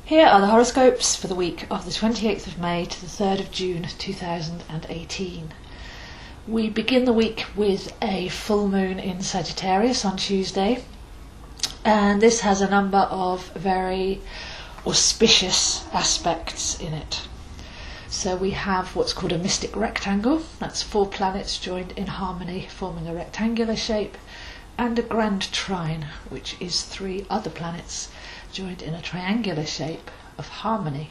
Here are the horoscopes for the week of the 28th of May to the 3rd of June 2018. We begin the week with a full moon in Sagittarius on Tuesday, and this has a number of very auspicious aspects in it. So we have what's called a mystic rectangle, that's 4 planets joined in harmony forming a rectangular shape, and a grand trine, which is 3 other planets joined in a triangular shape of harmony.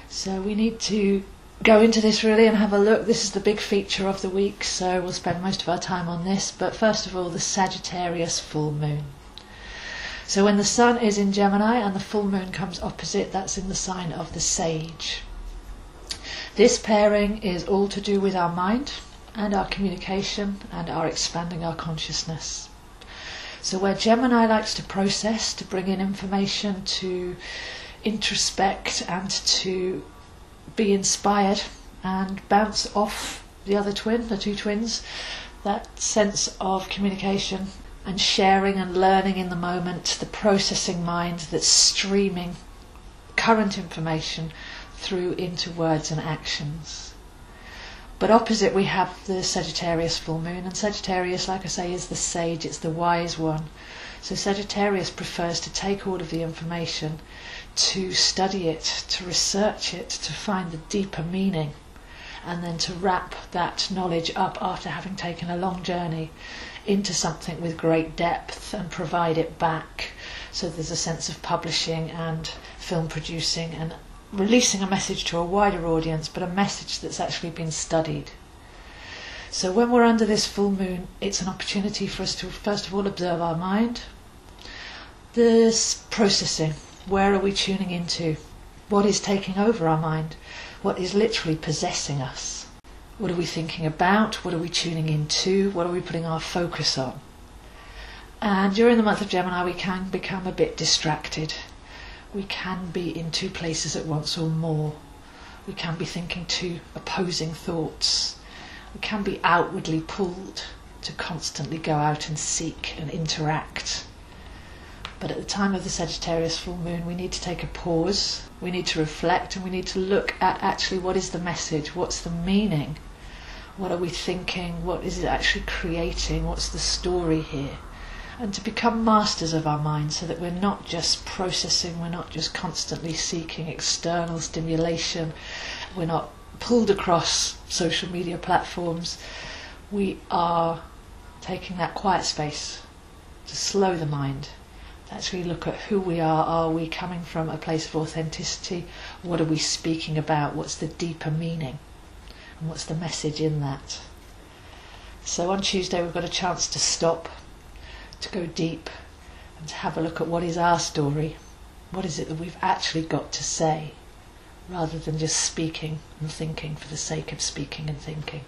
So we need to go into this really and have a look. This is the big feature of the week, so we'll spend most of our time on this. But first of all, the Sagittarius full moon. So when the sun is in Gemini and the full moon comes opposite, that's in the sign of the Sage. This pairing is all to do with our mind and our communication and our expanding our consciousness. So where Gemini likes to process, to bring in information, to introspect and to be inspired and bounce off the other twin, the 2 twins, that sense of communication and sharing and learning in the moment, the processing mind that's streaming current information through into words and actions. But opposite we have the Sagittarius full moon, and Sagittarius, like I say, is the sage, it's the wise one. So Sagittarius prefers to take all of the information, to study it, to research it, to find the deeper meaning, and then to wrap that knowledge up after having taken a long journey into something with great depth and provide it back. So there's a sense of publishing and film producing and releasing a message to a wider audience, but a message that's actually been studied. So when we're under this full moon, it's an opportunity for us to first of all observe our mind. This processing, where are we tuning into? What is taking over our mind? What is literally possessing us? What are we thinking about? What are we tuning into? What are we putting our focus on? And during the month of Gemini we can become a bit distracted. We can be in 2 places at once or more. We can be thinking 2 opposing thoughts. We can be outwardly pulled to constantly go out and seek and interact. But at the time of the Sagittarius full moon, we need to take a pause. We need to reflect, and we need to look at actually what is the message, what's the meaning, what are we thinking, what is it actually creating, what's the story here? And to become masters of our mind so that we're not just processing, we're not just constantly seeking external stimulation, we're not pulled across social media platforms. We are taking that quiet space to slow the mind, to actually look at who we are. Are we coming from a place of authenticity? What are we speaking about? What's the deeper meaning? And what's the message in that? So on Tuesday we've got a chance to stop, to go deep and to have a look at what is our story, what is it that we've actually got to say, rather than just speaking and thinking for the sake of speaking and thinking.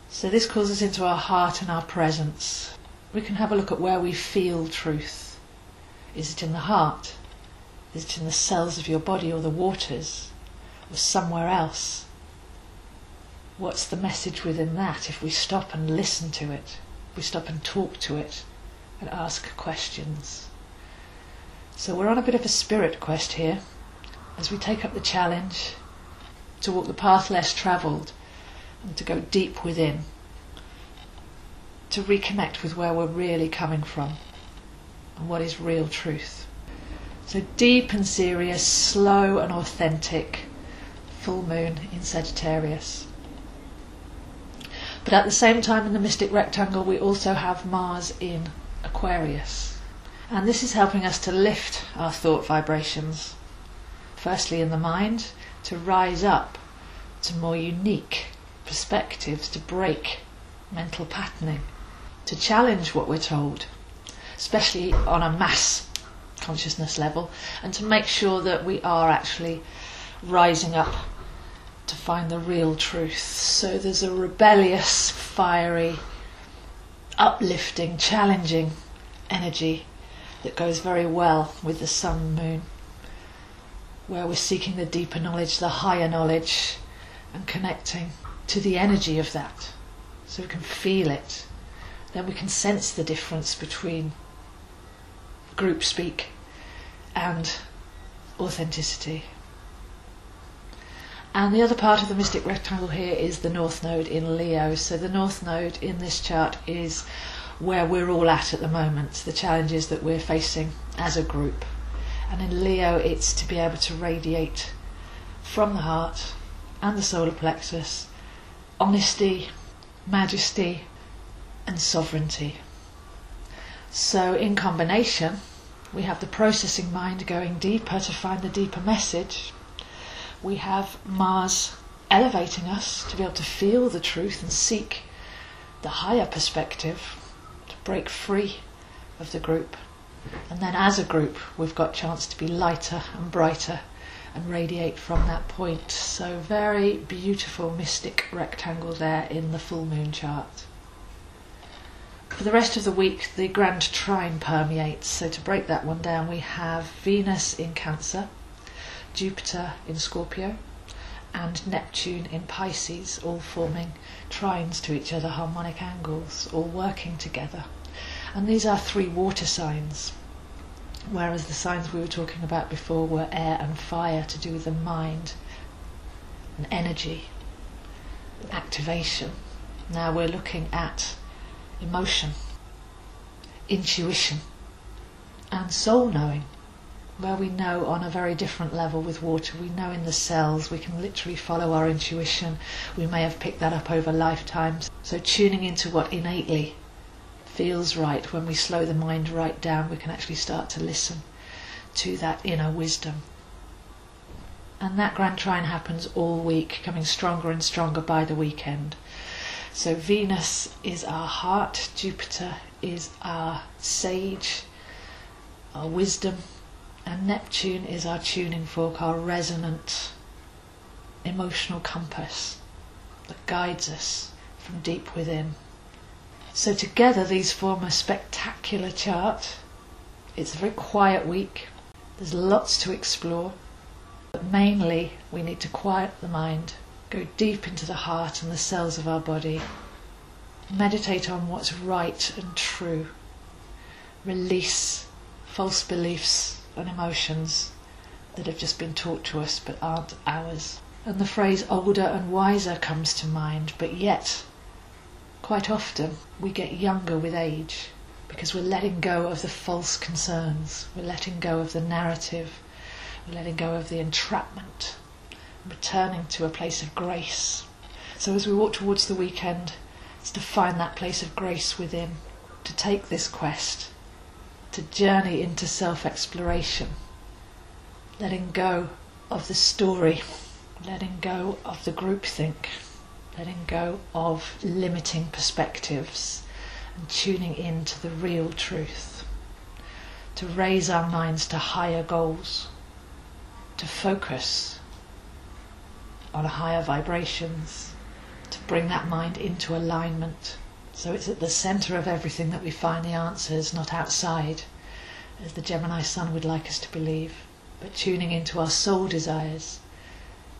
So this calls us into our heart and our presence. We can have a look at where we feel truth. Is it in the heart? Is it in the cells of your body or the waters or somewhere else? What's the message within that if we stop and listen to it, if we stop and talk to it and ask questions? So we're on a bit of a spirit quest here as we take up the challenge to walk the path less travelled and to go deep within, to reconnect with where we're really coming from and what is real truth. So deep and serious, slow and authentic full moon in Sagittarius. But at the same time in the mystic rectangle we also have Mars in Aquarius, and this is helping us to lift our thought vibrations, firstly in the mind, to rise up to more unique perspectives, to break mental patterning, to challenge what we're told, especially on a mass consciousness level, and to make sure that we are actually rising up to find the real truth. So there's a rebellious, fiery, uplifting, challenging energy that goes very well with the sun and moon, where we're seeking the deeper knowledge, the higher knowledge, and connecting to the energy of that so we can feel it. Then we can sense the difference between group speak and authenticity. And the other part of the mystic rectangle here is the North Node in Leo. So the North Node in this chart is where we're all at the moment, the challenges that we're facing as a group. And in Leo, it's to be able to radiate from the heart and the solar plexus honesty, majesty, and sovereignty. So in combination, we have the processing mind going deeper to find the deeper message. We have Mars elevating us to be able to feel the truth and seek the higher perspective, to break free of the group. And then as a group, we've got a chance to be lighter and brighter and radiate from that point. So very beautiful mystic rectangle there in the full moon chart. For the rest of the week, the grand trine permeates. So to break that one down, we have Venus in Cancer, Jupiter in Scorpio, and Neptune in Pisces, all forming trines to each other, harmonic angles, all working together. And these are 3 water signs, whereas the signs we were talking about before were air and fire, to do with the mind and energy, activation. Now we're looking at emotion, intuition, and soul knowing, where we know on a very different level. With water, we know in the cells, we can literally follow our intuition. We may have picked that up over lifetimes. So tuning into what innately feels right, when we slow the mind right down, we can actually start to listen to that inner wisdom. And that grand trine happens all week, coming stronger and stronger by the weekend. So Venus is our heart, Jupiter is our sage, our wisdom, and Neptune is our tuning fork, our resonant emotional compass that guides us from deep within. So together these form a spectacular chart. It's a very quiet week. There's lots to explore, but mainly we need to quiet the mind, go deep into the heart and the cells of our body, meditate on what's right and true, release false beliefs and emotions that have just been taught to us but aren't ours. And the phrase older and wiser comes to mind, but yet quite often we get younger with age, because we're letting go of the false concerns, we're letting go of the narrative, we're letting go of the entrapment, returning to a place of grace. So as we walk towards the weekend, it's to find that place of grace within, to take this quest, to journey into self-exploration, letting go of the story, letting go of the groupthink, letting go of limiting perspectives, and tuning into the real truth, to raise our minds to higher goals, to focus on higher vibrations, to bring that mind into alignment. So it's at the centre of everything that we find the answers, not outside, as the Gemini Sun would like us to believe, but tuning into our soul desires,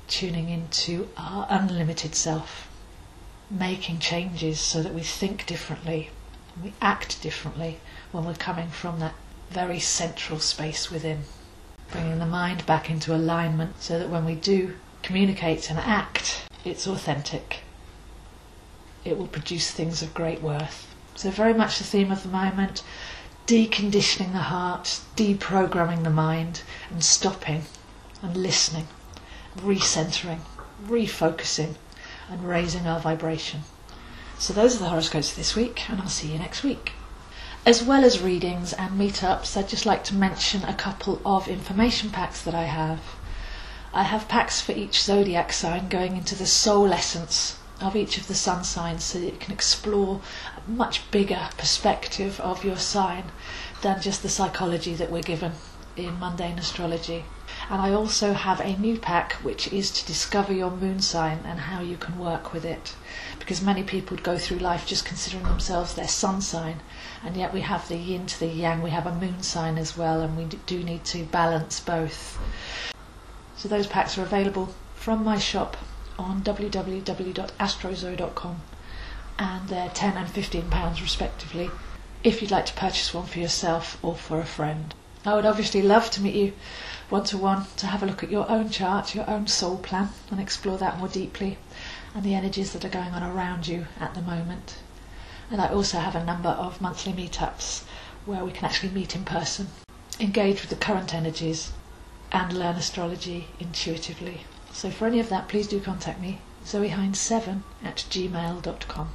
tuning into our unlimited self, making changes so that we think differently, we act differently when we're coming from that very central space within. Bringing the mind back into alignment so that when we do communicate and act, it's authentic. It will produce things of great worth. So very much the theme of the moment, deconditioning the heart, deprogramming the mind, and stopping and listening, recentering, refocusing, and raising our vibration. So those are the horoscopes for this week, and I'll see you next week. As well as readings and meetups, I'd just like to mention a couple of information packs that I have. I have packs for each zodiac sign going into the soul essence of each of the sun signs, so that you can explore a much bigger perspective of your sign than just the psychology that we're given in mundane astrology. And I also have a new pack which is to discover your moon sign and how you can work with it, because many people go through life just considering themselves their sun sign, and yet we have the yin to the yang, we have a moon sign as well, and we do need to balance both. So those packs are available from my shop on www.astrozo.com, and they're £10 and £15 respectively, if you'd like to purchase one for yourself or for a friend. I would obviously love to meet you one-to-one to have a look at your own chart, your own soul plan, and explore that more deeply and the energies that are going on around you at the moment. And I also have a number of monthly meetups where we can actually meet in person, engage with the current energies and learn astrology intuitively. So for any of that, please do contact me, zoehines7@gmail.com.